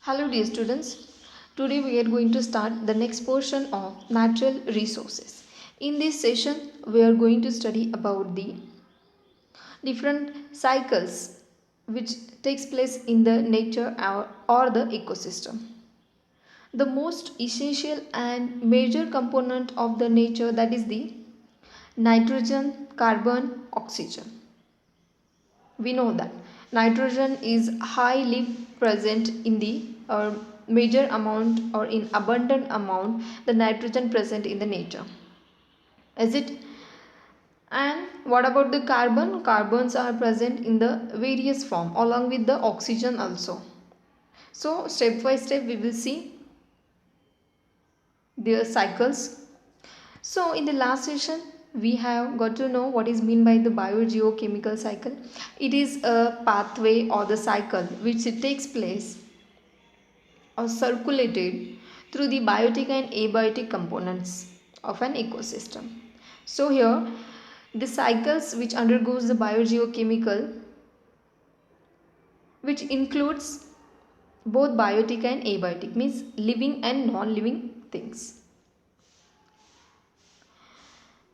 Hello dear students, today we are going to start the next portion of natural resources. In this session we are going to study about the different cycles which takes place in the nature or the ecosystem. The most essential and major component of the nature, that is the nitrogen, carbon, oxygen. We know that nitrogen is highly present in the major amount or in abundant amount, the nitrogen present in the nature, is it? And what about the carbon? Carbons are present in the various form along with the oxygen also. So step by step we will see their cycles. So in the last session we have got to know what is meant by the biogeochemical cycle. It is a pathway or the cycle which it takes place or circulated through the biotic and abiotic components of an ecosystem. So here the cycles which undergoes the biogeochemical, which includes both biotic and abiotic, means living and non-living things.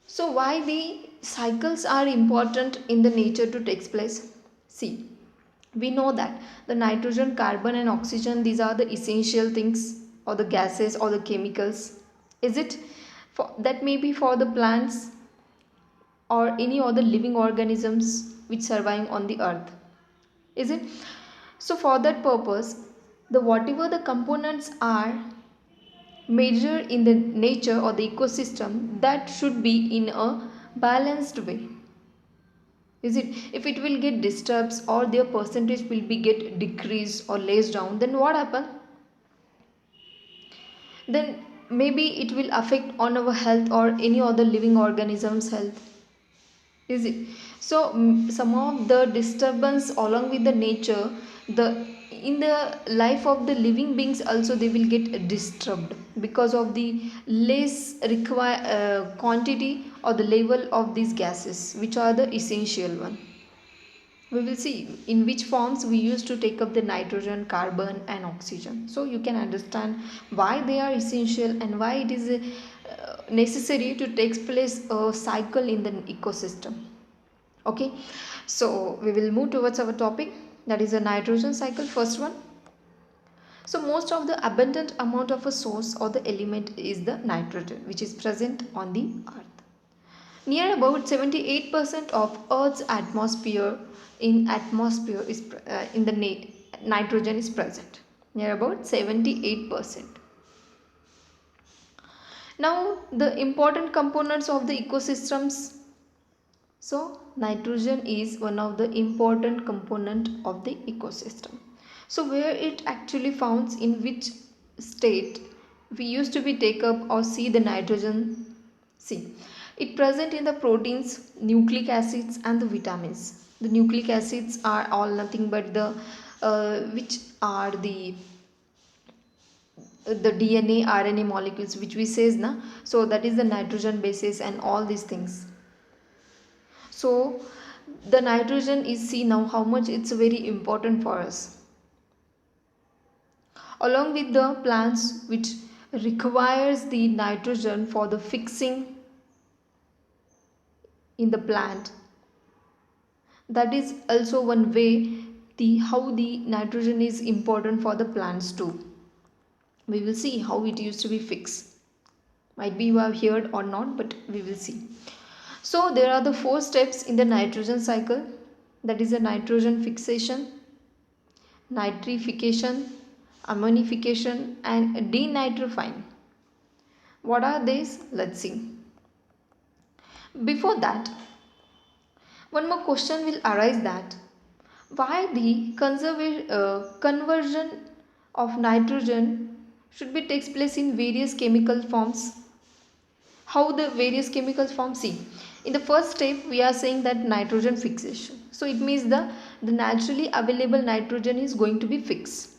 So why the cycles are important in the nature to take place? See, we know that the nitrogen, carbon and oxygen, these are the essential things or the gases or the chemicals. Is it? That may be for the plants or any other living organisms which survive on the earth. Is it? So for that purpose, the whatever the components are major in the nature or the ecosystem, that should be in a balanced way. Is it? If it will get disturbed or their percentage will be get decreased or less down, then what happen? Then maybe it will affect on our health or any other living organism's health. Is it? So some of the disturbance along with the nature, the in the life of the living beings also they will get disturbed because of the less require quantity or the level of these gases which are the essential one. We will see in which forms we used to take up the nitrogen, carbon and oxygen, so you can understand why they are essential and why it is necessary to take place a cycle in the ecosystem. Okay, so we will move towards our topic, that is a nitrogen cycle. First one, so most of the abundant amount of a source or the element is the nitrogen which is present on the earth. Near about 78% of earth's atmosphere is in the nitrogen is present, near about 78%. Now the important components of the ecosystems. So nitrogen is one of the important component of the ecosystem. So where it actually founds, in which state we used to be take up or see the nitrogen? See, it present in the proteins, nucleic acids and the vitamins. The nucleic acids are all nothing but the which are the DNA, RNA molecules which we says na. So that is the nitrogen bases and all these things. So the nitrogen is, see now how much it's very important for us. Along with the plants which requires the nitrogen for the fixing in the plant, that is also one way the how the nitrogen is important for the plants too. We will see how it used to be fixed. Might be you have heard or not, but we will see. So there are the 4 steps in the nitrogen cycle, that is a nitrogen fixation, nitrification, ammonification and denitrifying. What are these? Let's see. Before that, one more question will arise, that why the conversion of nitrogen should be takes place in various chemical forms. How the various chemical forms? See, in the first step we are saying that nitrogen fixation, so it means the naturally available nitrogen is going to be fixed.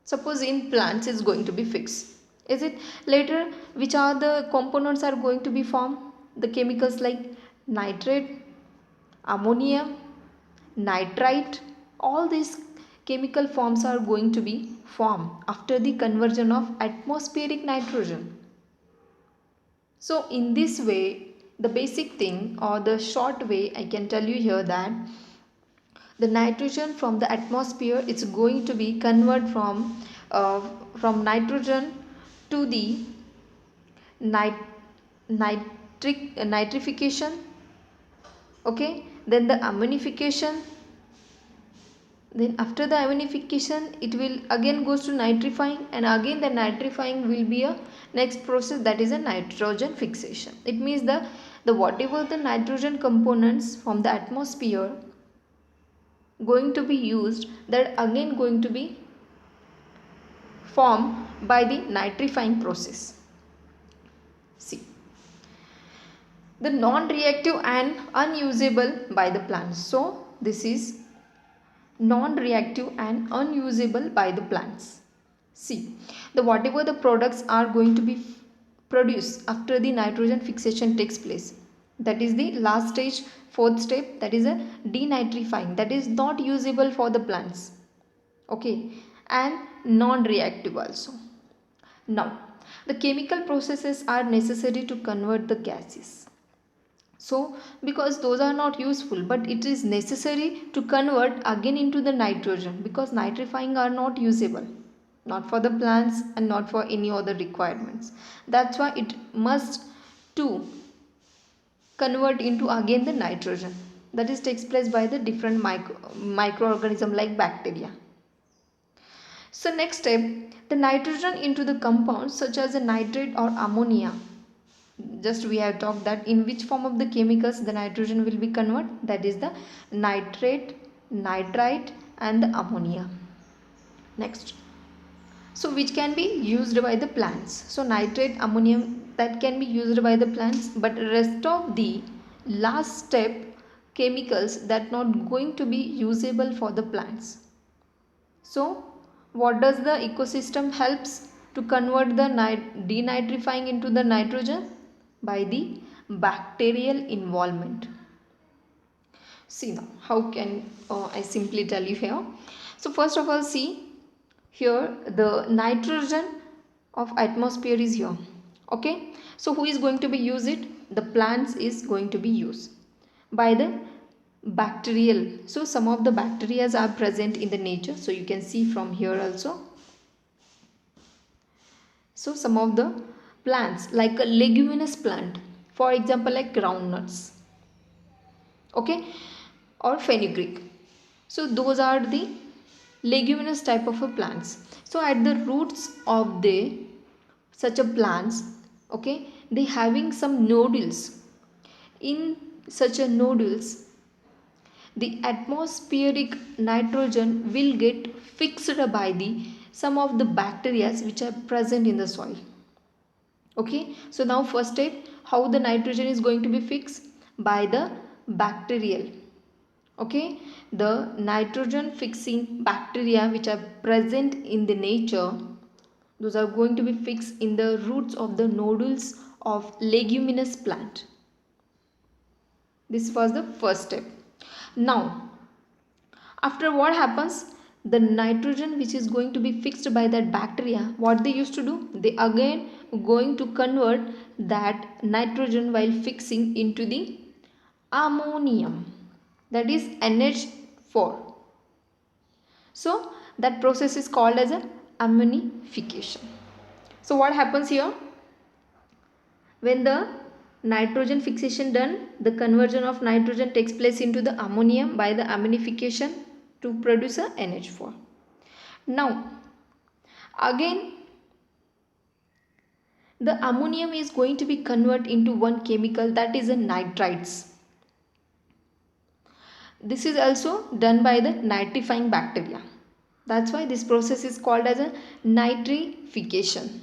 Suppose in plants is going to be fixed, is it? Later which are the components are going to be formed? The chemicals like nitrate, ammonia, nitrite, all these chemical forms are going to be formed after the conversion of atmospheric nitrogen. So in this way, the basic thing or the short way I can tell you here that the nitrogen from the atmosphere is going to be converted uh, from nitrogen to the nit- nitrification, okay, then the ammonification, then after the ammonification it will again goes to nitrifying, and again the nitrifying will be a next process, that is a nitrogen fixation. It means the whatever the nitrogen components from the atmosphere going to be used, that again going to be formed by the nitrifying process. See, the non-reactive and unusable by the plants. So this is non-reactive and unusable by the plants. See, the whatever the products are going to be produced after the nitrogen fixation takes place, that is the last stage, fourth step, that is a denitrifying, that is not usable for the plants, okay, and non-reactive also. Now the chemical processes are necessary to convert the gases. So because those are not useful, but it is necessary to convert again into the nitrogen, because nitrifying are not usable, not for the plants and not for any other requirements. That's why it must to convert into again the nitrogen, that is takes place by the different microorganism like bacteria. So next step, the nitrogen into the compounds such as a nitrate or ammonia. Just we have talked that in which form of the chemicals the nitrogen will be converted, that is the nitrate, nitrite and the ammonia. Next, so which can be used by the plants. So nitrate, ammonium, that can be used by the plants, but rest of the last step chemicals that not going to be usable for the plants. So what does the ecosystem helps to convert the denitrifying into the nitrogen? By the bacterial involvement. See now, how can I simply tell you here? So first of all, see here the nitrogen of atmosphere is here, okay. So who is going to be use it? The plants is going to be used by the bacterial. So some of the bacteria are present in the nature, so you can see from here also. So some of the plants like a leguminous plant, for example like groundnuts, okay, or fenugreek. So those are the leguminous type of a plants. So at the roots of the such a plants, okay, they having some nodules. In such a nodules, the atmospheric nitrogen will get fixed by the some of the bacteria which are present in the soil, okay. So now first step, how the nitrogen is going to be fixed? By the bacterial, okay. The nitrogen fixing bacteria which are present in the nature, those are going to be fixed in the roots of the nodules of leguminous plant. This was the first step. Now after what happens, the nitrogen which is going to be fixed by that bacteria, what they used to do, they again going to convert that nitrogen while fixing into the ammonium, that is NH4. So that process is called as a ammonification. So what happens here? When the nitrogen fixation done, the conversion of nitrogen takes place into the ammonium by the ammonification to produce a NH4. Now again the ammonium is going to be converted into one chemical, that is a nitrites. This is also done by the nitrifying bacteria. That's why this process is called as a nitrification.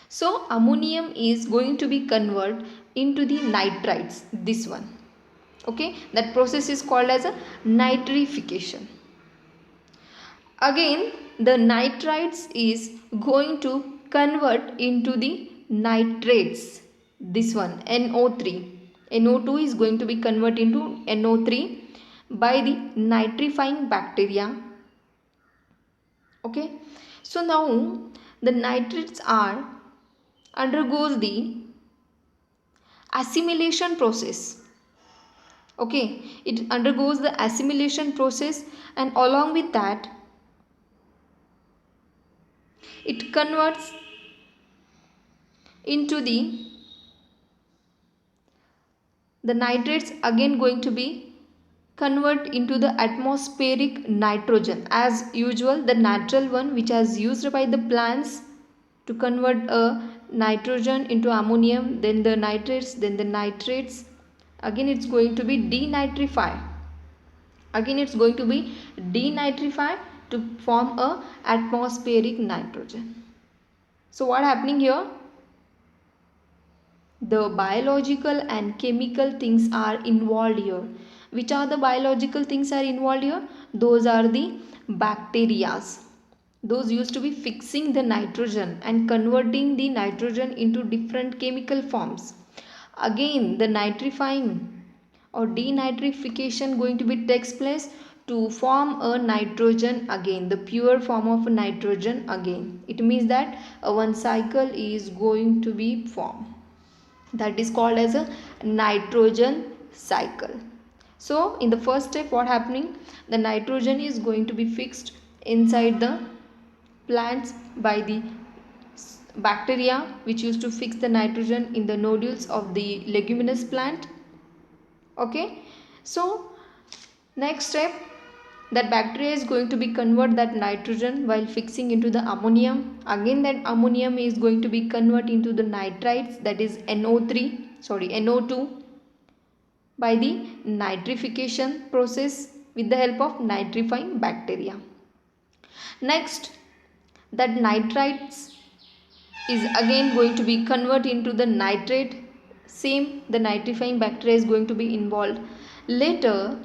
So ammonium is going to be converted into the nitrites, this one, okay. That process is called as a nitrification. Again the nitrites is going to convert into the nitrates, this one NO3. NO2 is going to be converted into NO3 by the nitrifying bacteria. Okay, so now the nitrates are undergoes the assimilation process. Okay, it undergoes the assimilation process, and along with that it converts into the nitrates again going to be convert into the atmospheric nitrogen. As usual, the natural one which is used by the plants to convert a nitrogen into ammonium, then the nitrates, again it's going to be denitrify, again it's going to be denitrify to form a atmospheric nitrogen. So what happening here? The biological and chemical things are involved here. Which are the biological things are involved here? Those are the bacterias. Those used to be fixing the nitrogen and converting the nitrogen into different chemical forms. Again, the nitrifying or denitrification going to be takes place to form a nitrogen again, the pure form of nitrogen again. It means that one cycle is going to be formed, that is called as a nitrogen cycle. So in the first step, what happening, the nitrogen is going to be fixed inside the plants by the bacteria which used to fix the nitrogen in the nodules of the leguminous plant. Okay, so next step, that bacteria is going to be convert that nitrogen while fixing into the ammonium. Again that ammonium is going to be convert into the nitrites, that is NO2 by the nitrification process with the help of nitrifying bacteria. Next, that nitrites is again going to be convert into the nitrate. Same, the nitrifying bacteria is going to be involved. Later,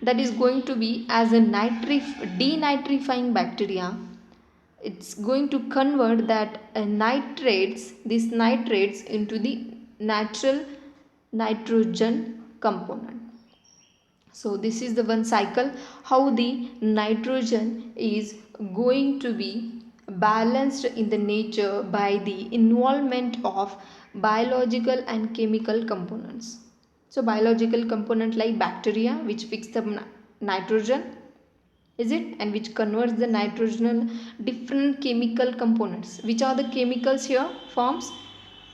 that is going to be as a denitrifying bacteria. It's going to convert that these nitrates into the natural nitrogen component. So this is the one cycle how the nitrogen is going to be balanced in the nature by the involvement of biological and chemical components. So biological component like bacteria which fix the nitrogen, is it, and which converts the nitrogen different chemical components. Which are the chemicals here forms?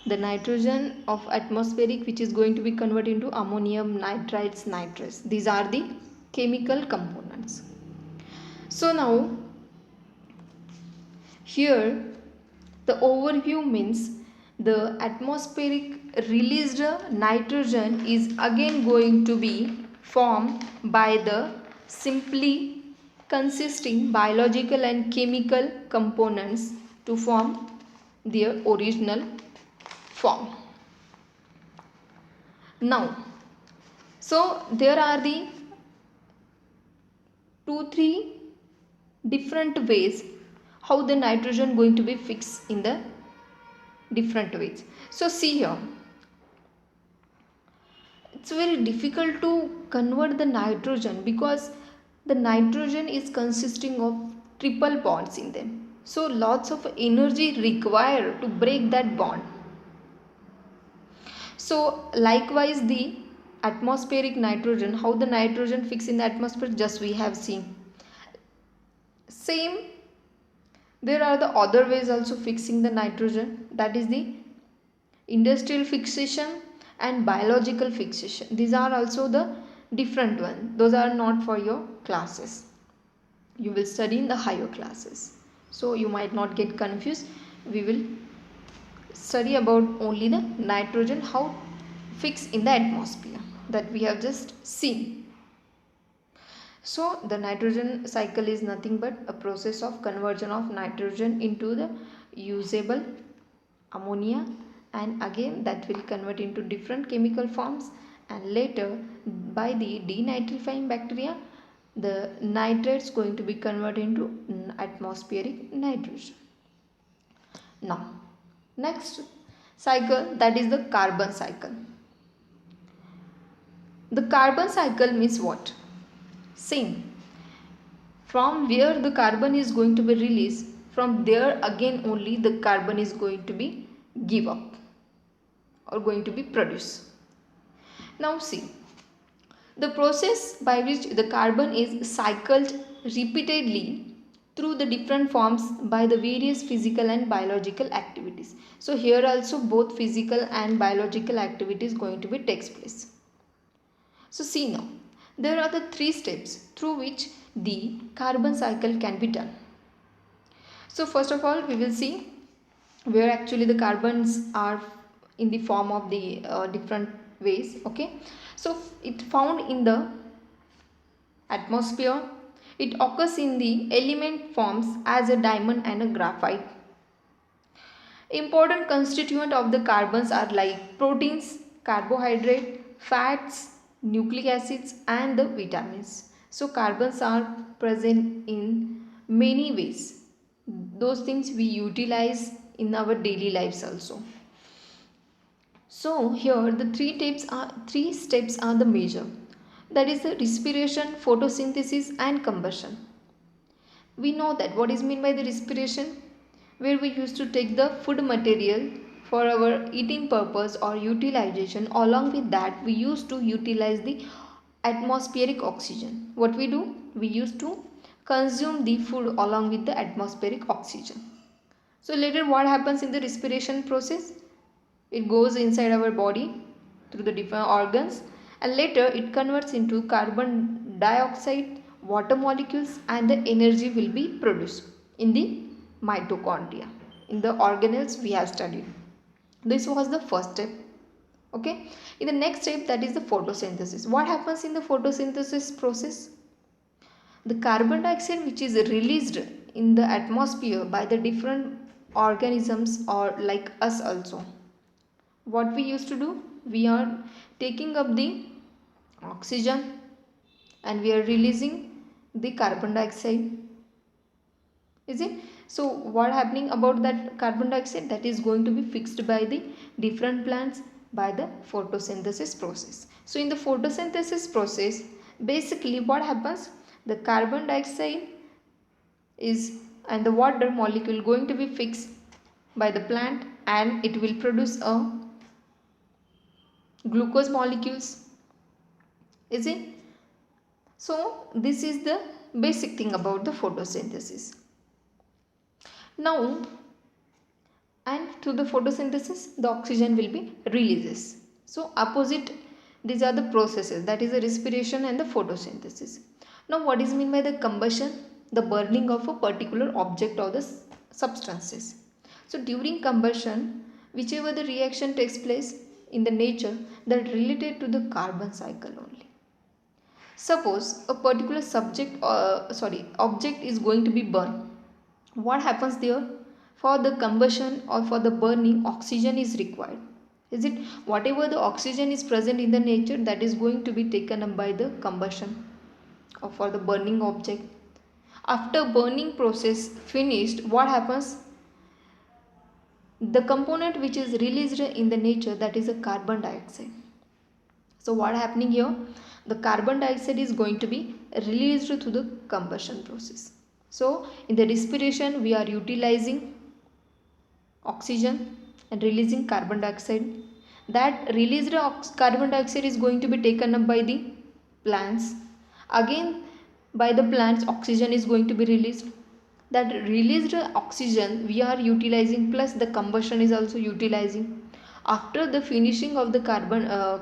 The nitrogen of atmospheric which is going to be converted into ammonium, nitrites, nitrates. These are the chemical components. So now here the overview means the atmospheric released nitrogen is again going to be formed by the simply consisting biological and chemical components to form their original form. Now, so there are the 2-3 different ways how the nitrogen going to be fixed in the different ways. So see here, it's very difficult to convert the nitrogen because the nitrogen is consisting of triple bonds in them. So lots of energy required to break that bond. So likewise the atmospheric nitrogen, how the nitrogen fix in the atmosphere, just we have seen. Same, there are the other ways also fixing the nitrogen, that is the industrial fixation and biological fixation. These are also the different one. Those are not for your classes. You will study in the higher classes. So you might not get confused. We will study about only the nitrogen, how fix in the atmosphere, that we have just seen. So the nitrogen cycle is nothing but a process of conversion of nitrogen into the usable ammonia, and again that will convert into different chemical forms, and later by the denitrifying bacteria the nitrates going to be converted into atmospheric nitrogen. Now next cycle, that is the carbon cycle. The carbon cycle means what? Same. From where the carbon is going to be released, from there again only the carbon is going to be give up or going to be produced. Now see, the process by which the carbon is cycled repeatedly through the different forms by the various physical and biological activities. So here also both physical and biological activities going to be takes place. So see now, there are the three steps through which the carbon cycle can be done. So first of all we will see where actually the carbons are in the form of the different ways. Okay, so it found in the atmosphere. It occurs in the element forms as a diamond and a graphite. Important constituent of the carbons are like proteins, carbohydrate, fats, nucleic acids and the vitamins. So carbons are present in many ways. Those things we utilize in our daily lives also. So here the three steps are the major. That is the respiration, photosynthesis and combustion. We know that what is meant by the respiration, where we used to take the food material for our eating purpose or utilization. Along with that we used to utilize the atmospheric oxygen. What we do, we used to consume the food along with the atmospheric oxygen. So later what happens in the respiration process, it goes inside our body through the different organs and later it converts into carbon dioxide, water molecules and the energy will be produced in the mitochondria, in the organelles we have studied. This was the first step. Okay, in the next step, that is the photosynthesis. What happens in the photosynthesis process? The carbon dioxide which is released in the atmosphere by the different organisms or like us also, what we used to do, we are taking up the oxygen and we are releasing the carbon dioxide, is it? So what happening about that carbon dioxide, that is going to be fixed by the different plants by the photosynthesis process. So in the photosynthesis process basically what happens, the carbon dioxide is and the water molecule going to be fixed by the plant and it will produce a glucose molecules, is it? So this is the basic thing about the photosynthesis. Now and through the photosynthesis the oxygen will be releases. So opposite, these are the processes, that is the respiration and the photosynthesis. Now what is meant by the combustion? The burning of a particular object or the substances. So during combustion, whichever the reaction takes place in the nature, that related to the carbon cycle only. Suppose a particular object is going to be burned. What happens there? For the combustion or for the burning, oxygen is required. Is it? Whatever the oxygen is present in the nature, that is going to be taken up by the combustion or for the burning object. After burning process finished, what happens? The component which is released in the nature, that is a carbon dioxide. So what happening here? The carbon dioxide is going to be released through the combustion process. So in the respiration we are utilizing oxygen and releasing carbon dioxide. That released carbon dioxide is going to be taken up by the plants. Again by the plants oxygen is going to be released. That released oxygen we are utilizing plus the combustion is also utilizing. After the finishing of the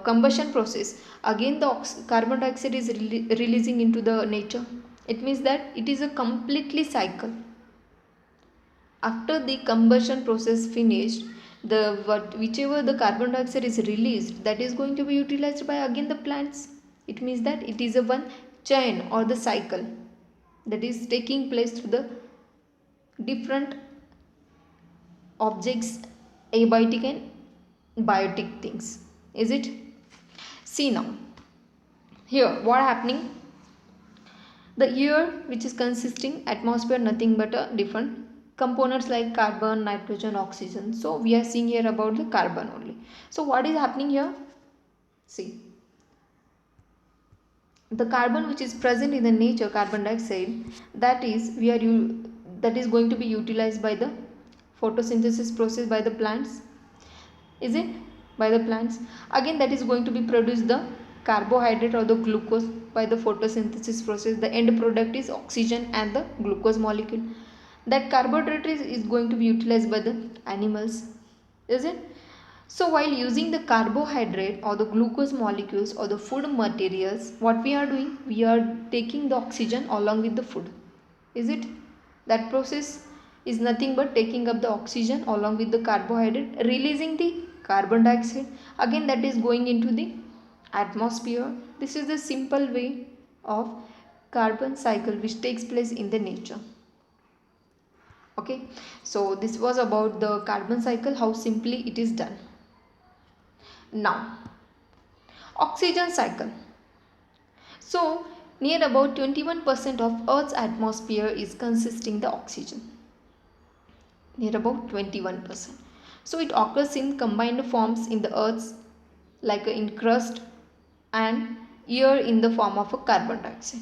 combustion process, again the carbon dioxide is releasing into the nature. It means that it is a completely cycle. After the combustion process finished, whichever the carbon dioxide is released, that is going to be utilized by again the plants. It means that it is a one chain or the cycle that is taking place through the different objects, abiotic and biotic things, is it? See now, here what happening, the air which is consisting atmosphere nothing but a different components like carbon, nitrogen, oxygen. So we are seeing here about the carbon only. So what is happening here? See, the carbon which is present in the nature, carbon dioxide, that is that is going to be utilized by the photosynthesis process by the plants, is it, by the plants. Again that is going to be produced the carbohydrate or the glucose by the photosynthesis process. The end product is oxygen and the glucose molecule. That carbohydrate is going to be utilized by the animals, is it. So while using the carbohydrate or the glucose molecules or the food materials, what we are doing, we are taking the oxygen along with the food, is it. That process is nothing but taking up the oxygen along with the carbohydrate, releasing the carbon dioxide. Again that is going into the atmosphere. This is the simple way of carbon cycle which takes place in the nature. Okay, so this was about the carbon cycle, how simply it is done. Now oxygen cycle. So near about 21% of Earth's atmosphere is consisting the oxygen, near about 21%. So it occurs in combined forms in the Earth's, like in crust and air in the form of a carbon dioxide.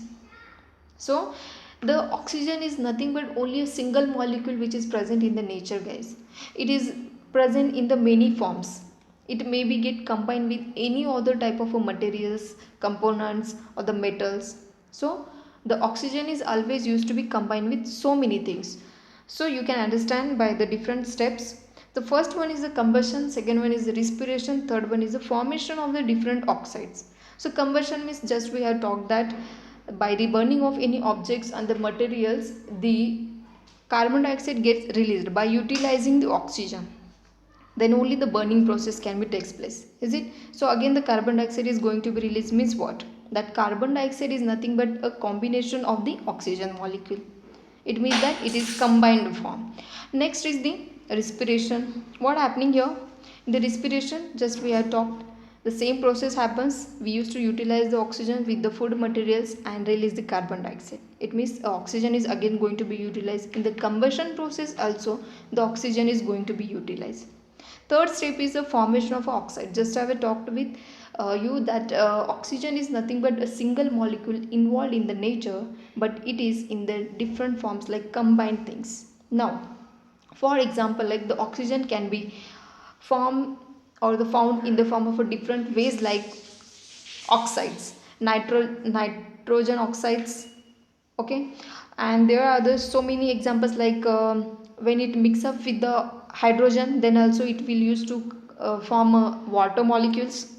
So the oxygen is nothing but only a single molecule which is present in the nature, guys. It is present in the many forms. It may be get combined with any other type of materials, components or the metals. So the oxygen is always used to be combined with so many things. So you can understand by the different steps. The first one is the combustion, second one is the respiration, third one is the formation of the different oxides. So combustion means, just we have talked that by the burning of any objects and the materials, the carbon dioxide gets released by utilizing the oxygen. Then only the burning process can be takes place, is it. So again the carbon dioxide is going to be released, means what, that carbon dioxide is nothing but a combination of the oxygen molecule. It means that it is combined form. Next is the respiration. What happening here in the respiration, just we have talked, the same process happens. We used to utilize the oxygen with the food materials and release the carbon dioxide. It means oxygen is again going to be utilized in the combustion process. Also the oxygen is going to be utilized. Third step is the formation of oxide. Just I have talked with you that oxygen is nothing but a single molecule involved in the nature, but it is in the different forms, like combined things. Now for example, like the oxygen can be formed or the found in the form of a different ways, like oxides, nitrogen oxides. Okay, and there are other so many examples, like when it mix up with the hydrogen, then also it will use to form water molecules,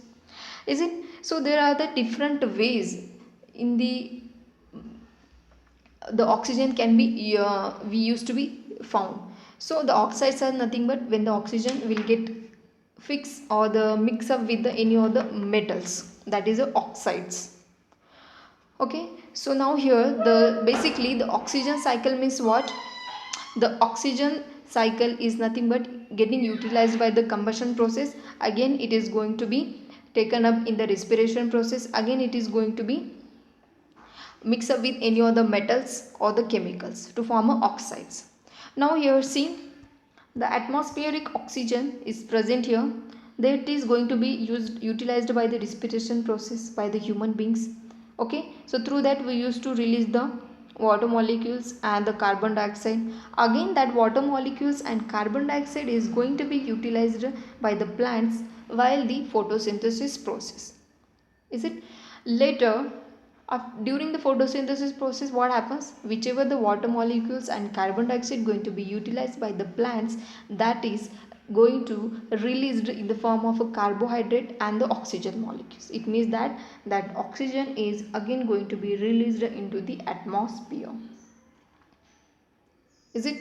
is it. So there are the different ways in the oxygen can be we used to be found. So the oxides are nothing but when the oxygen will get fix or the mix up with the any other metals, that is the oxides. Okay, so now here the basically the oxygen cycle means what, the oxygen cycle is nothing but getting utilized by the combustion process. Again it is going to be taken up in the respiration process. Again it is going to be mix up with any other metals or the chemicals to form oxides. Now here see, the atmospheric oxygen is present here. That is going to be utilized by the respiration process by the human beings. Okay, so through that we used to release the water molecules and the carbon dioxide. Again that water molecules and carbon dioxide is going to be utilized by the plants while the photosynthesis process, is it. Later during the photosynthesis process, what happens, whichever the water molecules and carbon dioxide going to be utilized by the plants, that is going to released in the form of a carbohydrate and the oxygen molecules. It means that that oxygen is again going to be released into the atmosphere, is it.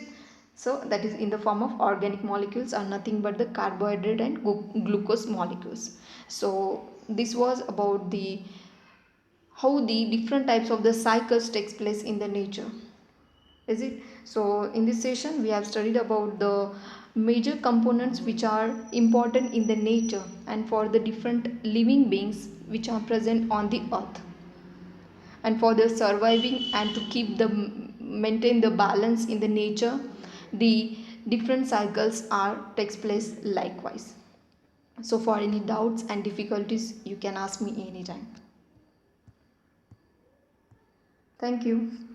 So that is in the form of organic molecules are nothing but the carbohydrate and glucose molecules. So this was about the how the different types of the cycles takes place in the nature, is it. So in this session we have studied about the major components which are important in the nature and for the different living beings which are present on the earth, and for their surviving and to keep the maintain the balance in the nature, the different cycles are takes place likewise. So for any doubts and difficulties you can ask me anytime. Thank you.